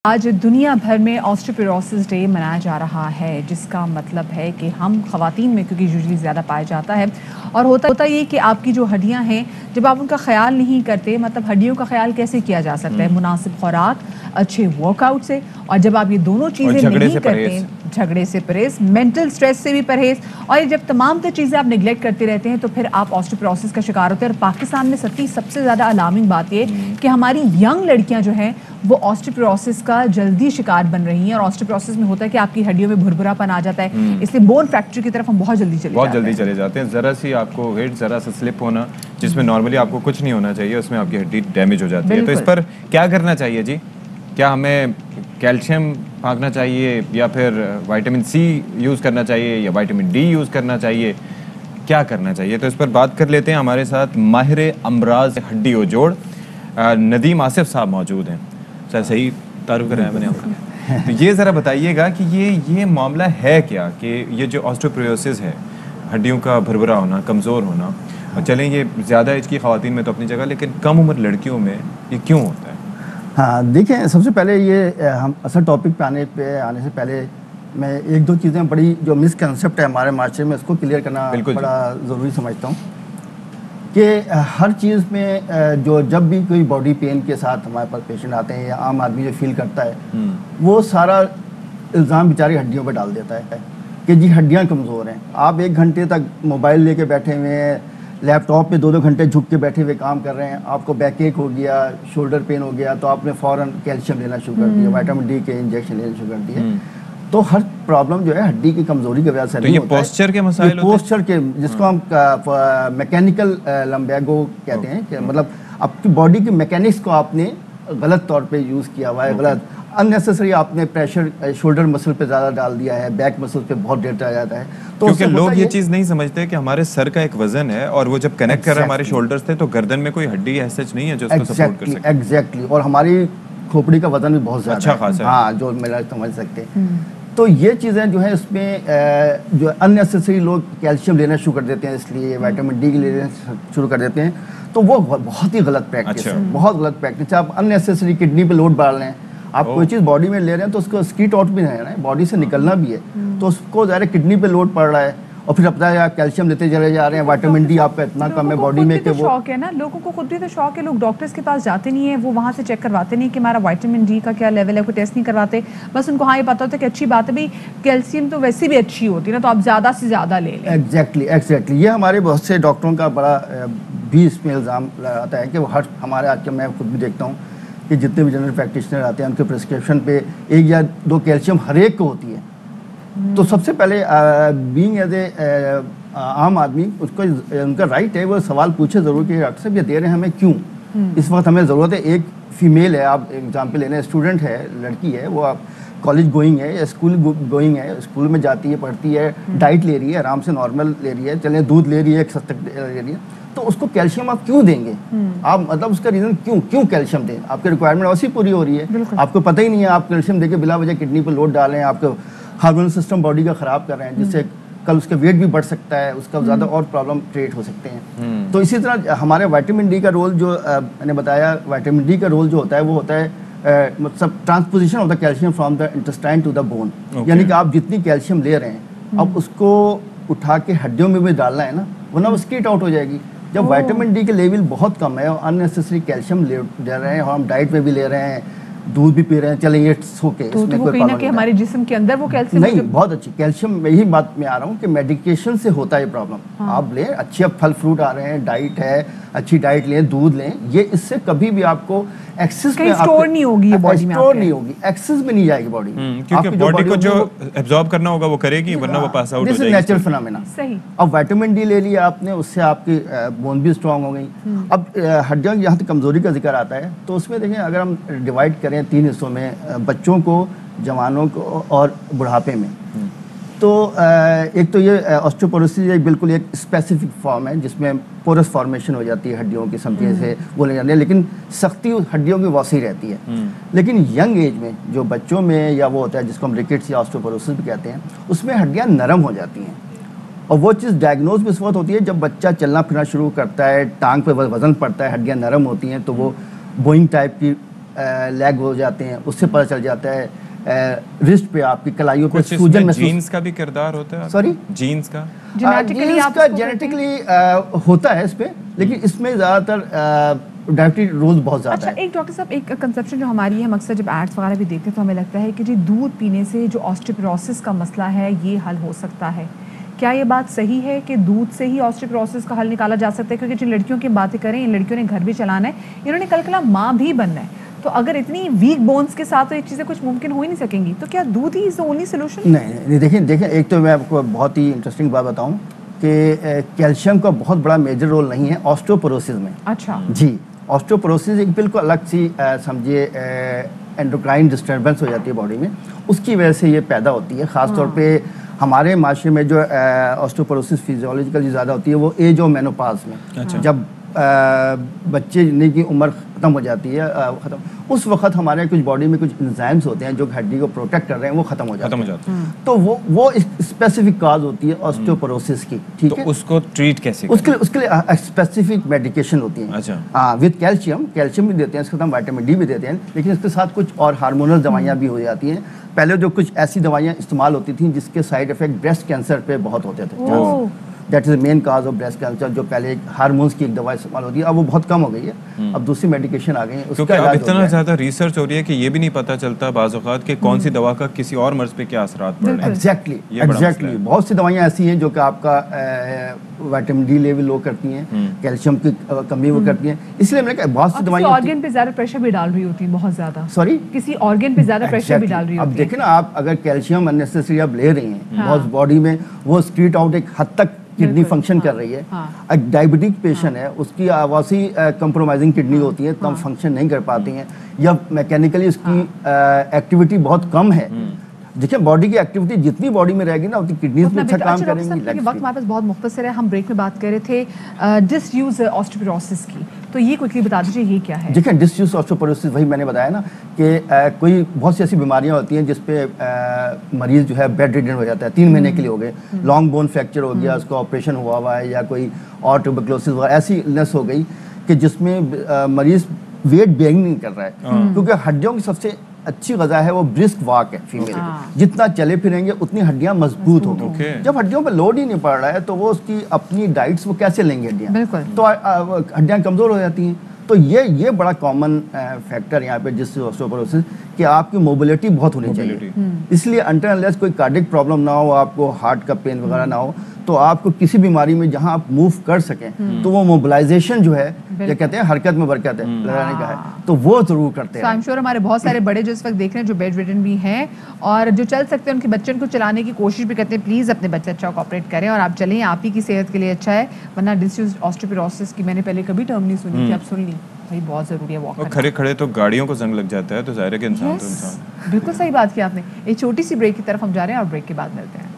आज दुनिया भर में ऑस्टियोपोरोसिस डे मनाया जा रहा है, जिसका मतलब है कि हम ख़वातीन में, क्योंकि यूजुअली ज़्यादा पाया जाता है, और होता ये कि आपकी जो हड्डियां हैं, जब आप उनका ख्याल नहीं करते, मतलब हड्डियों का ख्याल कैसे किया जा सकता है? मुनासिब खुराक, अच्छे वर्कआउट से, और जब आप ये दोनों चीज़ें नहीं करते, झगड़े से परहेज, मेंटल स्ट्रेस से भी परहेज, और ये जब तमाम तो चीज़ें आप निगलेक्ट करते रहते हैं तो फिर आप ऑस्टियोपोरोसिस का शिकार होते हैं। और पाकिस्तान में सबसे ज़्यादा अलार्मिंग बात ये कि हमारी यंग लड़कियां जो हैं वो ऑस्टियोपोरोसिस का जल्दी शिकार बन रही हैं। और ऑस्टियोपोरोसिस में होता है कि आपकी हड्डियों में भुरभुरापन आ जाता है, इसलिए बोन फ्रैक्चर की तरफ हम बहुत जल्दी चले जाते हैं। ज़रा सी आपको वेट, ज़रा सा स्लिप होना, जिसमें नॉर्मली आपको कुछ नहीं होना चाहिए, उसमें आपकी हड्डी डैमेज हो जाती है। तो इस पर क्या करना चाहिए जी? क्या हमें कैल्शियम फाँकना चाहिए, या फिर विटामिन सी यूज़ करना चाहिए, या विटामिन डी यूज़ करना चाहिए? क्या करना चाहिए? तो इस पर बात कर लेते हैं। हमारे साथ माहिर अमराज हड्डी और जोड़ नदीम आसिफ साहब मौजूद हैं। सर सही तारुफ कराया मैंने आपको। तो ये ज़रा बताइएगा कि ये मामला है क्या, कि ये जो ऑस्टियोपोरोसिस है, हड्डियों का भुरभुरा होना, कमज़ोर होना, और चलें ये ज़्यादा एज की ख़वातीन में तो अपनी जगह, लेकिन कम उम्र लड़कियों में ये क्यों होता है? हाँ, देखें, सबसे पहले ये हम असल टॉपिक पे आने से पहले मैं एक दो चीज़ें बड़ी जो मिसकंसेप्ट है हमारे माशरे में, उसको क्लियर करना बड़ा ज़रूरी समझता हूँ कि हर चीज़ में जो जब भी कोई बॉडी पेन के साथ हमारे पास पेशेंट आते हैं या आम आदमी जो फील करता है, वो सारा इल्ज़ाम बेचारी हड्डियों पर डाल देता है कि जी हड्डियाँ कमज़ोर हैं। आप 1 घंटे तक मोबाइल लेके बैठे हुए हैं, लैपटॉप पे 2-2 घंटे झुक के बैठे हुए काम कर रहे हैं, आपको बैक एक हो गया, शोल्डर पेन हो गया, तो आपने फ़ौरन कैल्शियम लेना शुरू कर दिया, विटामिन डी के इंजेक्शन लेना शुरू कर दिए। तो हर प्रॉब्लम जो है हड्डी की कमजोरी की वजह से नहीं होता है। पोस्चर के मसाइल होते हैं, पोस्चर के, जिसको हम मैकेनिकल लम्बैगो कहते हैं, कि मतलब आपकी बॉडी की मैकेनिक्स को आपने गलत तौर पे यूज़ किया हुआ है, गलत अननेसेसरी आपने प्रेशर शोल्डर मसल पे ज़्यादा डाल दिया है, बैक मसल पे बहुत देर आ जाता है। तो क्योंकि लोग ये चीज़ नहीं समझते कि हमारे सर का एक वजन है, और वो जब कनेक्ट कर रहा है हमारे शोल्डर्स थे, तो गर्दन में कोई हड्डी ऐसा नहीं है जो उसको सपोर्ट कर सके। एग्जैक्टली, और हमारी खोपड़ी का वजन भी बहुत ज़्यादा अच्छा खासा है। हाँ, जो मेरा समझ सकते हैं। तो ये चीज़ें जो है इसमें जो अननेसेसरी लोग कैल्शियम लेना शुरू कर देते हैं, इसलिए विटामिन डी लेना शुरू कर देते हैं, तो वो बहुत ही गलत प्रैक्टिस है, बहुत गलत प्रैक्टिस है। आप अननेसेसरी किडनी पे लोड डाल रहे हैं, आप कोई चीज़ बॉडी में ले रहे हैं तो उसको स्कीट आउट भी नहीं है, बॉडी से निकलना भी है, तो उसको ज़्यादा किडनी पे लोड पड़ रहा है, और फिर अपना आप कैल्शियम लेते चले जा रहे हैं, विटामिन डी आपका इतना कम है बॉडी में कि वो शौक है ना, लोगों को खुद भी तो शौक है, लोग डॉक्टर्स के पास जाते नहीं है, वो वहाँ से चेक करवाते नहीं कि हमारा विटामिन डी का क्या लेवल है, कोई टेस्ट नहीं करवाते, बस उनको हाँ ये पता होता है कि अच्छी बात है भाई, कैल्शियम तो वैसे भी अच्छी होती है ना, तो आप ज़्यादा से ज़्यादा ले लें। एग्जैक्टली ये हमारे बहुत से डॉक्टरों का बड़ा भी इसमें इल्ज़ाम लगाता है कि वो हर हमारे आज के, मैं खुद भी देखता हूँ कि जितने भी जनरल प्रैक्टिशनर आते हैं उनके प्रिस्क्रिप्शन पे 1 या 2 कैल्शियम हर एक को होती है। तो सबसे पहले बीइंग एज ए आम आदमी, उसको उनका राइट है वो सवाल पूछे ज़रूर कि डॉक्टर साहब ये दे रहे हैं हमें क्यों, इस वक्त हमें ज़रूरत है। एक फीमेल है, आप एग्जाम्पल लेने, स्टूडेंट है, लड़की है, वो आप कॉलेज गोइंग है या स्कूल गोइंग है, स्कूल में जाती है, पढ़ती है, डाइट ले रही है, आराम से नॉर्मल ले रही है, चले दूध ले रही है, ले रही है, तो उसको कैल्शियम आप क्यों देंगे? आप मतलब उसका रीज़न क्यों कैल्शियम दें? आपकी रिक्वायरमेंट वैसी पूरी हो रही है, आपको पता ही नहीं है, आप कैल्शियम देके बिला वजह किडनी पर लोड डालें, आपको हार्मोनल सिस्टम बॉडी का ख़राब कर रहे हैं, जिससे कल उसका वेट भी बढ़ सकता है, उसका ज़्यादा और प्रॉब्लम क्रिएट हो सकते हैं। तो इसी तरह हमारे विटामिन डी का रोल, जो मैंने बताया, विटामिन डी का रोल जो होता है वो होता है मतलब transposition of the calcium from the intestine to the bone. यानी कि आप जितनी कैल्शियम ले रहे हैं, अब उसको उठा के हड्डियों में भी डालना है ना, वरना वो स्कीट आउट हो जाएगी। जब विटामिन डी के लेवल बहुत कम है और अननेसेसरी कैल्शियम ले रहे हैं, और हम डाइट में भी ले रहे हैं, दूध भी पी रहे हैं, चले ये ओके, इसमें कोई प्रॉब्लम नहीं। हमारे जिस्म के अंदर वो कैल्शियम नहीं, बहुत अच्छी कैल्शियम, यही बात मैं आ रहा हूँ कि मेडिकेशन से होता है प्रॉब्लम। हाँ। आप लें, अच्छे फल फ्रूट आ रहे हैं, डाइट है, अच्छी डाइट लें, दूध लें, ये इससे कभी भी आपको एक्सेस में स्टोर नहीं होगी, बॉडी में स्टोर नहीं होगी, एक्सेस में नहीं जाएगी बॉडी, क्योंकि बॉडी को जो एब्जॉर्ब करना होगा वो करेगी, वरना वो पास आउट हो जाएगी। Natural phenomena. सही। अब विटामिन डी ले लिया आपने, उससे आपकी बोन भी स्ट्रांग हो गई। अब हड्डियों की यहाँ तक कमजोरी का जिक्र आता है, तो उसमें देखें, अगर हम डिवाइड करें 3 हिस्सों में, बच्चों को, जवानों को और बुढ़ापे में, तो एक तो ये ऑस्टियोपोरोसिस एक बिल्कुल एक स्पेसिफिक फॉर्म है जिसमें पोरस फॉर्मेशन हो जाती है हड्डियों की, समझे से बोले जाते हैं, लेकिन सख्ती हड्डियों की वैसी रहती है। लेकिन यंग एज में जो बच्चों में या वो होता है जिसको हम रिकेट्स या ऑस्टियोपोरोसिस भी कहते हैं, उसमें हड्डियाँ नरम हो जाती हैं, और वो चीज़ डायग्नोज भी इस वक्त होती है जब बच्चा चलना फिरना शुरू करता है, टांग पे वजन पड़ता है, हड्डियाँ नरम होती हैं, तो वो बोइंग टाइप की लैग हो जाते हैं, उससे पता चल जाता है। रिस्ट पे आपकी कलाइयों पे कुछ सूजन इसमें जीन्स का भी किरदार होता है? सॉरी, जीन्स का जेनेटिकली होता है इस पे, लेकिन इसमें ज़्यादातर डायबिटी रोल बहुत ज़्यादा अच्छा, है। एक डॉक्टर साहब, एक कंसेप्शन जो हमारी है, मकसद जब एड्स वगैरह भी देखते हैं तो हमें लगता है कि जी दूध पीने से जो ऑस्टियोपोरोसिस का मसला है ये हल हो सकता है। क्या ये बात सही है कि दूध से ही ऑस्टियोपोरोसिस का हल निकाला जा सकता है? क्योंकि जिन लड़कियों की बातें करें, इन लड़कियों ने घर भी चलाना है, इन्होंने कल कला माँ भी बनना है, तो अगर इतनी वीक बोन्स के साथ तो ये चीज़ें कुछ मुमकिन हो ही नहीं सकेंगी, तो क्या दूध he is the only solution? नहीं, देखिए एक तो मैं आपको बहुत ही इंटरेस्टिंग बात बताऊं कि कैल्शियम का बहुत बड़ा मेजर रोल नहीं है ऑस्टियोपोरोसिस में। अच्छा जी, ऑस्टियोपोरोसिस एक बिल्कुल अलग सी समझिए एंडोक्राइन डिस्टर्बेंस हो जाती है बॉडी में, उसकी वजह से ये पैदा होती है। ख़ास तौर पे हमारे माशरे में जो ऑस्टियोपोरोसिस फिजियोलॉजिकली ज़्यादा होती है वो एज ऑफ मेनोपाज में। अच्छा। जब बच्चे की उम्र ख़त्म हो जाती है, उस वक्त हमारे कुछ बॉडी में कुछ एंजाइम्स होते हैं जो हड्डी को प्रोटेक्ट कर रहे हैं, वो ख़त्म हो जाते हैं। तो वो स्पेसिफिक काज होती है ऑस्टियोपोरोसिस की। ठीक है, तो उसको ट्रीट कैसे उसके लिए स्पेसिफिक मेडिकेशन होती है। अच्छा। विद कैल्शियम भी देते हैं, इसके साथ विटामिन डी भी देते हैं, लेकिन इसके साथ कुछ और हार्मोनल दवाइयाँ भी हो जाती हैं। पहले जो कुछ ऐसी दवाइयाँ इस्तेमाल होती थी जिसके साइड इफेक्ट ब्रेस्ट कैंसर पे बहुत होते थे। That is the main cause of breast cancer. जो पहले हार्मोन्स की एक दवा इस्तेमाल होती है, अब वो बहुत कम हो गई है, अब दूसरी मेडिकेशन आ गई है। क्योंकि अब इतना ज़्यादा रिसर्च हो रही है कि ये भी नहीं पता चलता बाज़ औक़ात कि कौन सी दवा का किसी और मर्ज पे क्या असरात पड़ रहे हैं। एग्जैक्टली बहुत सी दवाइयाँ ऐसी हैं जो कि आपका विटामिन डी लेवल लो करती हैं, कैल्शियम की कमी वो करती हैं, इसलिए मैंने कहा बहुत सी दवाइयाँ ऑर्गन पे ज़्यादा प्रेशर भी डाल रही होती है, बहुत ज़्यादा। सॉरी, किसी ऑर्गन पे ज़्यादा प्रेशर भी डाल रही होती है। अब देखें ना, आप अगर कैल्शियम अननेसेसरी आप ले रही हैं बहुत बॉडी में, वो स्ट्रीट आउट एक हद तक किडनी फंक्शन कर रही है। एक डायबिटिक पेशेंट है, उसकी आवासी कंप्रोमाइजिंग किडनी होती है, तब फंक्शन नहीं कर पाती हैं, या मैकेनिकली उसकी एक्टिविटी बहुत कम है। देखिए बॉडी की एक्टिविटी जितनी बॉडी में रहेगी ना उतनी किडनीज में अच्छा काम करेंगी। वक्त हमारे पास बहुत मुख्तसर है, हम ब्रेक में बात कर रहे थे डिसयूज ऑस्टियोपोरोसिस की, तो ये क्विकली बता दीजिए ये क्या है? देखिए डिसयूज ऑस्टियोपोरोसिस वही मैंने बताया ना कि कोई बहुत सी ऐसी बीमारियां होती हैं जिसपे मरीज जो है बेड रिडन हो जाता है, 3 महीने के लिए हो गए, लॉन्ग बोन फ्रैक्चर हो गया, उसका ऑपरेशन हुआ है, या कोई और ट्यूबरक्लोसिस वगैरह ऐसी इलनेस हो गई कि जिसमें मरीज वेट बेयरिंग नहीं कर रहा है, क्योंकि हड्डियों की सबसे अच्छी गज़ा है वो ब्रिस्क वॉक है फीमेल की। जितना चले फिरेंगे उतनी हड्डियां मजबूत होंगी। जब हड्डियों पे लोड ही नहीं पड़ रहा है तो वो उसकी अपनी डाइट्स वो कैसे लेंगे हड्डियां, तो हड्डियां कमज़ोर हो जाती हैं। तो ये बड़ा कॉमन फैक्टर यहाँ पे जिस ऑस्टियोपोरोसिस कि आपकी मोबिलिटी बहुत होनी चाहिए। इसलिए अंटिल अनलेस कोई कार्डियक प्रॉब्लम ना हो, आपको हार्ट का पेन वगैरह ना हो, तो आपको किसी बीमारी में जहां आप मूव कर सकें तो वो मोबिलाइजेशन जो है, ये कहते हैं हरकत में बरकत है, लगाने का है, तो वो जरूर करते हैं। आई एम श्योर हमारे बहुत सारे बड़े जो इस वक्त देख रहे हैं जो बेड रिडन भी हैं और जो चल सकते हैं, उनके बच्चों को चलाने की कोशिश भी करते हैं, प्लीज़ अपने बच्चे अच्छा कोऑपरेट करें और आप चलें, आप ही की सेहत के लिए अच्छा है। वरना डिसयूज ऑस्टियोपोरोसिस की मैंने पहले कभी टर्म नहीं सुनी थी, अब सुन ली भाई, बहुत ज़रूरी है वॉक करना। खड़े खड़े तो गाड़ियों को जंग लग जाता है, तो ज़ाहिर है कि इंसान तो इंसान। बिल्कुल सही बात की आपने। एक छोटी सी ब्रेक की तरफ हम जा रहे हैं और ब्रेक के बाद मिलते हैं।